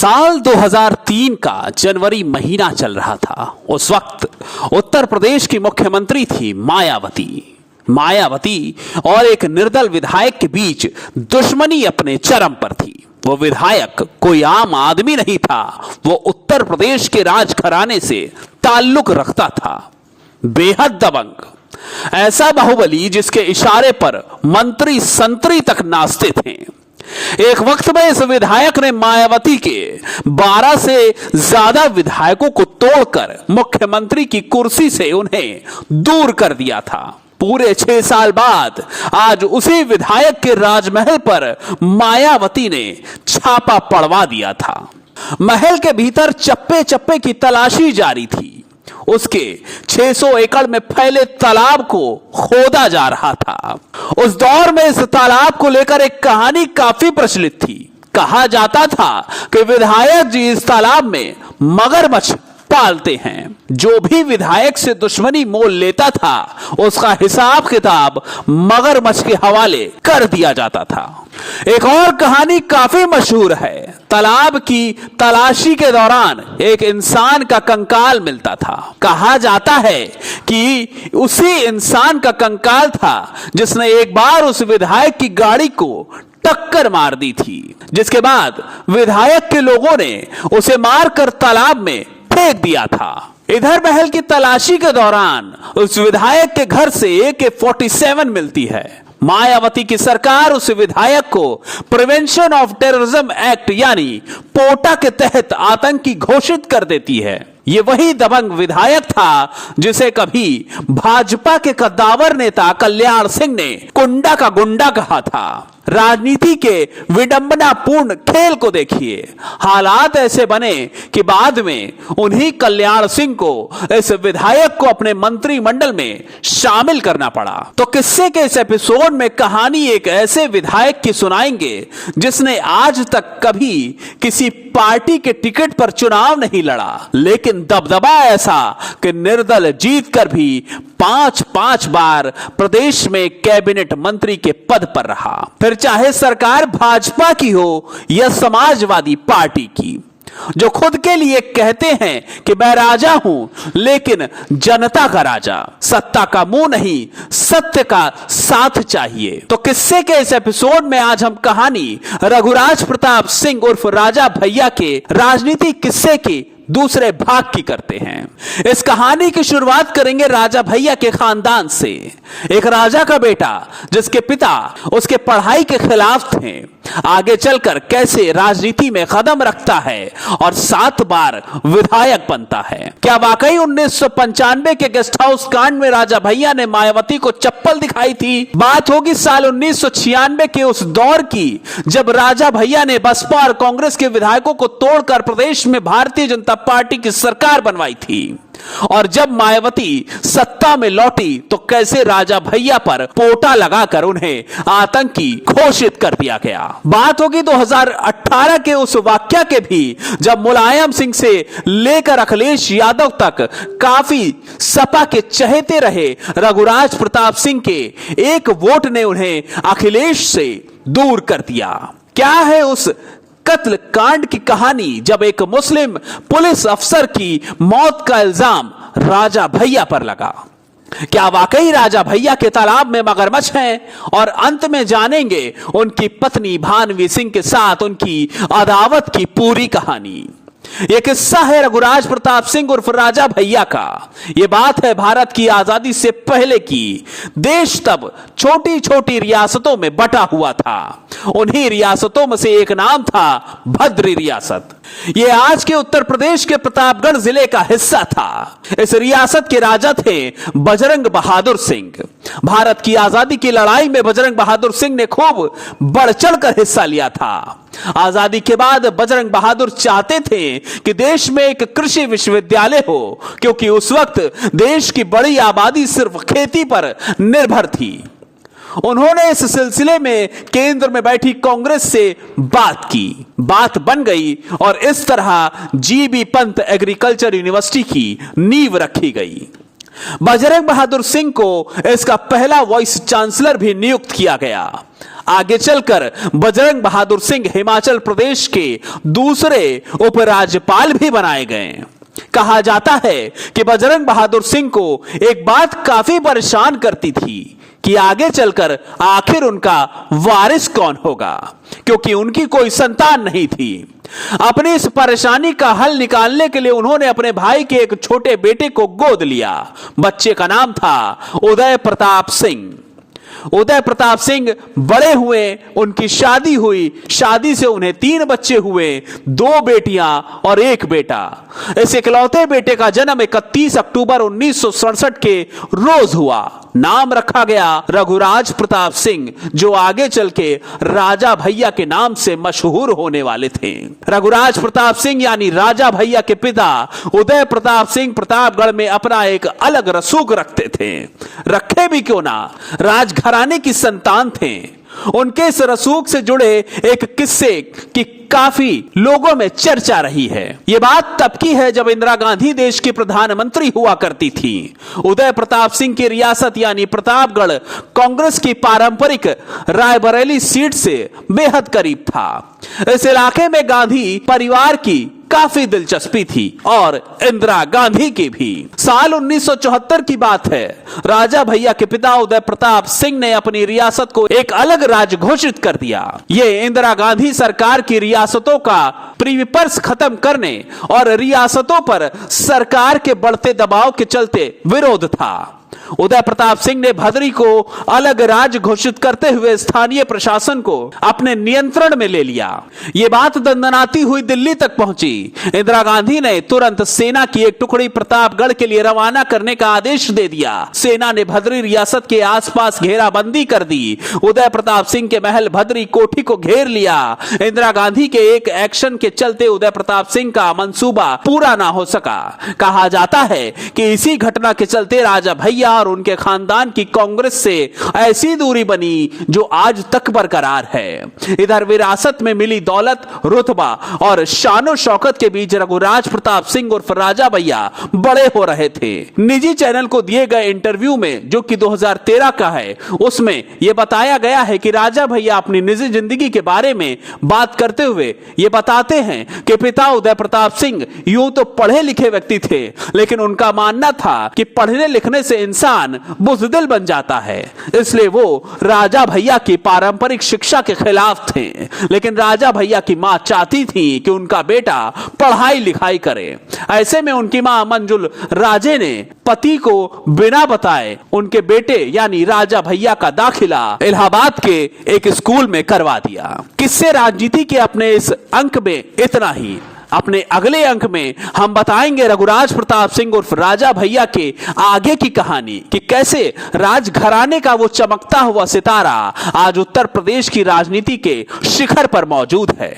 साल 2003 का जनवरी महीना चल रहा था। उस वक्त उत्तर प्रदेश की मुख्यमंत्री थी मायावती और एक निर्दल विधायक के बीच दुश्मनी अपने चरम पर थी। वो विधायक कोई आम आदमी नहीं था, वो उत्तर प्रदेश के राजघराने से ताल्लुक रखता था। बेहद दबंग, ऐसा बाहुबली जिसके इशारे पर मंत्री संतरी तक नाचते थे। एक वक्त में इस विधायक ने मायावती के 12 से ज्यादा विधायकों को तोड़कर मुख्यमंत्री की कुर्सी से उन्हें दूर कर दिया था। पूरे 6 साल बाद आज उसी विधायक के राजमहल पर मायावती ने छापा पड़वा दिया था। महल के भीतर चप्पे चप्पे की तलाशी जारी थी। उसके 600 एकड़ में फैले तालाब को खोदा जा रहा था। उस दौर में इस तालाब को लेकर एक कहानी काफी प्रचलित थी। कहा जाता था कि विधायक जी इस तालाब में मगरमच्छ पालते हैं। जो भी विधायक से दुश्मनी मोल लेता था उसका हिसाब किताब मगरमच्छ के हवाले कर दिया जाता था। एक और कहानी काफी मशहूर है। तालाब की तलाशी के दौरान एक इंसान का कंकाल मिलता था। कहा जाता है कि उसी इंसान का कंकाल था जिसने एक बार उस विधायक की गाड़ी को टक्कर मार दी थी, जिसके बाद विधायक के लोगों ने उसे मारकर तालाब में फेंक दिया था। इधर महल की तलाशी के दौरान उस विधायक के घर से AK-47 मिलती है। मायावती की सरकार उस विधायक को प्रिवेंशन ऑफ टेररिज्म एक्ट यानी पोटा के तहत आतंकी घोषित कर देती है। ये वही दबंग विधायक था जिसे कभी भाजपा के कद्दावर नेता कल्याण सिंह ने कुंडा का गुंडा कहा था। राजनीति के विडंबनापूर्ण खेल को देखिए। हालात ऐसे बने कि बाद में उन्हीं कल्याण सिंह को इस विधायक को अपने मंत्रिमंडल में शामिल करना पड़ा। तो किस्से के इस एपिसोड में कहानी एक ऐसे विधायक की सुनाएंगे जिसने आज तक कभी किसी पार्टी के टिकट पर चुनाव नहीं लड़ा, लेकिन दबदबा ऐसा कि निर्दल जीतकर भी 5 बार प्रदेश में कैबिनेट मंत्री के पद पर रहा। फिर चाहे सरकार भाजपा की हो या समाजवादी पार्टी की, जो खुद के लिए कहते हैं कि मैं राजा हूं लेकिन जनता का राजा। सत्ता का मुंह नहीं, सत्य का साथ चाहिए। तो किस्से के इस एपिसोड में आज हम कहानी रघुराज प्रताप सिंह उर्फ राजा भैया के राजनीतिक किस्से की दूसरे भाग की करते हैं। इस कहानी की शुरुआत करेंगे राजा भैया के खानदान से। एक राजा का बेटा जिसके पिता उसके पढ़ाई के खिलाफ थे, आगे चलकर कैसे राजनीति में कदम रखता है और 7 बार विधायक बनता है। क्या वाकई 1995 के गेस्ट हाउस कांड में राजा भैया ने मायावती को चप्पल दिखाई थी? बात होगी साल 1996 के उस दौर की जब राजा भैया ने बसपा और कांग्रेस के विधायकों को तोड़कर प्रदेश में भारतीय जनता पार्टी की सरकार बनवाई थी। और जब मायावती सत्ता में लौटी तो कैसे राजा भैया पर पोटा लगाकर उन्हें आतंकी घोषित कर दिया गया। बात होगी 2018 के उस वाक्या के भी जब मुलायम सिंह से लेकर अखिलेश यादव तक काफी सपा के चहेते रहे रघुराज प्रताप सिंह के एक वोट ने उन्हें अखिलेश से दूर कर दिया। क्या है उस कत्ल कांड की कहानी जब एक मुस्लिम पुलिस अफसर की मौत का इल्जाम राजा भैया पर लगा? क्या वाकई राजा भैया के तालाब में मगरमच्छ हैं? और अंत में जानेंगे उनकी पत्नी भानवी सिंह के साथ उनकी अदावत की पूरी कहानी। यह किस्सा है रघुराज प्रताप सिंह उर्फ राजा भैया का। यह बात है भारत की आजादी से पहले की। देश तब छोटी छोटी रियासतों में बटा हुआ था। उन्हीं रियासतों में से एक नाम था भद्र रियासत। यह आज के उत्तर प्रदेश के प्रतापगढ़ जिले का हिस्सा था। इस रियासत के राजा थे बजरंग बहादुर सिंह। भारत की आजादी की लड़ाई में बजरंग बहादुर सिंह ने खूब बढ़ चढ़कर हिस्सा लिया था। आजादी के बाद बजरंग बहादुर चाहते थे कि देश में एक कृषि विश्वविद्यालय हो, क्योंकि उस वक्त देश की बड़ी आबादी सिर्फ खेती पर निर्भर थी। उन्होंने इस सिलसिले में केंद्र में बैठी कांग्रेस से बात की। बात बन गई और इस तरह जीबी पंत एग्रीकल्चर यूनिवर्सिटी की नींव रखी गई। बजरंग बहादुर सिंह को इसका पहला वाइस चांसलर भी नियुक्त किया गया। आगे चलकर बजरंग बहादुर सिंह हिमाचल प्रदेश के दूसरे उपराज्यपाल भी बनाए गए। कहा जाता है कि बजरंग बहादुर सिंह को एक बात काफी परेशान करती थी कि आगे चलकर आखिर उनका वारिस कौन होगा, क्योंकि उनकी कोई संतान नहीं थी। अपनी इस परेशानी का हल निकालने के लिए उन्होंने अपने भाई के एक छोटे बेटे को गोद लिया। बच्चे का नाम था उदय प्रताप सिंह। उदय प्रताप सिंह बड़े हुए, उनकी शादी हुई, शादी से उन्हें 3 बच्चे हुए, 2 बेटियां और 1 बेटा। इस इकलौते बेटे का जन्म 31 अक्टूबर 1967 के रोज हुआ। नाम रखा गया रघुराज प्रताप सिंह, जो आगे चल के राजा भैया के नाम से मशहूर होने वाले थे। रघुराज प्रताप सिंह यानी राजा भैया के पिता उदय प्रताप सिंह प्रतापगढ़ में अपना एक अलग रसूख रखते थे। रखे भी क्यों ना, राजघराने की संतान थे। उनके इस रसूख से जुड़े एक किस्से की काफी लोगों में चर्चा रही है। यह बात तब की है जब इंदिरा गांधी देश की प्रधानमंत्री हुआ करती थी। उदय प्रताप सिंह की रियासत यानी प्रतापगढ़ कांग्रेस की पारंपरिक रायबरेली सीट से बेहद करीब था। इस इलाके में गांधी परिवार की काफी दिलचस्पी थी और इंदिरा गांधी की भी। साल 1974 की बात है। राजा भैया के पिता उदय प्रताप सिंह ने अपनी रियासत को एक अलग राज्य घोषित कर दिया। ये इंदिरा गांधी सरकार की रियासतों का प्रीविपर्स खत्म करने और रियासतों पर सरकार के बढ़ते दबाव के चलते विरोध था। उदय प्रताप सिंह ने भदरी को अलग राज्य घोषित करते हुए स्थानीय प्रशासन को अपने नियंत्रण में ले लिया। यह बात दंदनाती हुई दिल्ली तक पहुंची। इंदिरा गांधी ने तुरंत सेना की एक टुकड़ी प्रतापगढ़ के लिए रवाना करने का आदेश दे दिया। सेना ने भदरी रियासत के आसपास घेराबंदी कर दी। उदय प्रताप सिंह के महल भदरी कोठी को घेर लिया। इंदिरा गांधी के एक एक्शन के चलते उदय प्रताप सिंह का मंसूबा पूरा ना हो सका। कहा जाता है कि इसी घटना के चलते राजा भैया और उनके खानदान की कांग्रेस से ऐसी दूरी बनी जो आज तक बरकरार है। इधर विरासत में मिली दौलत, रुतबा और शानो शौकत के बीच रघुराज प्रताप सिंह उर्फ राजा भैया बड़े हो रहे थे। निजी चैनल को दिए गए इंटरव्यू में, जो कि 2013 का है, उसमें यह बताया गया है कि राजा भैया अपनी निजी जिंदगी के बारे में बात करते हुए ये बताते हैं कि पिता उदय प्रताप सिंह यूं तो पढ़े लिखे व्यक्ति थे, लेकिन उनका मानना था कि पढ़ने लिखने से इंसान बुज़दिल बन जाता है, इसलिए वो राजा भैया की पारंपरिक शिक्षा के खिलाफ थे। लेकिन राजा भैया की मां चाहती थी कि उनका बेटा पढ़ाई लिखाई करे। ऐसे में उनकी मां मंजुल राजे ने पति को बिना बताए उनके बेटे यानी राजा भैया का दाखिला इलाहाबाद के एक स्कूल में करवा दिया। किससे राजनीति के अपने इस अंक में इतना ही। अपने अगले अंक में हम बताएंगे रघुराज प्रताप सिंह उर्फ राजा भैया के आगे की कहानी कि कैसे राजघराने का वो चमकता हुआ सितारा आज उत्तर प्रदेश की राजनीति के शिखर पर मौजूद है।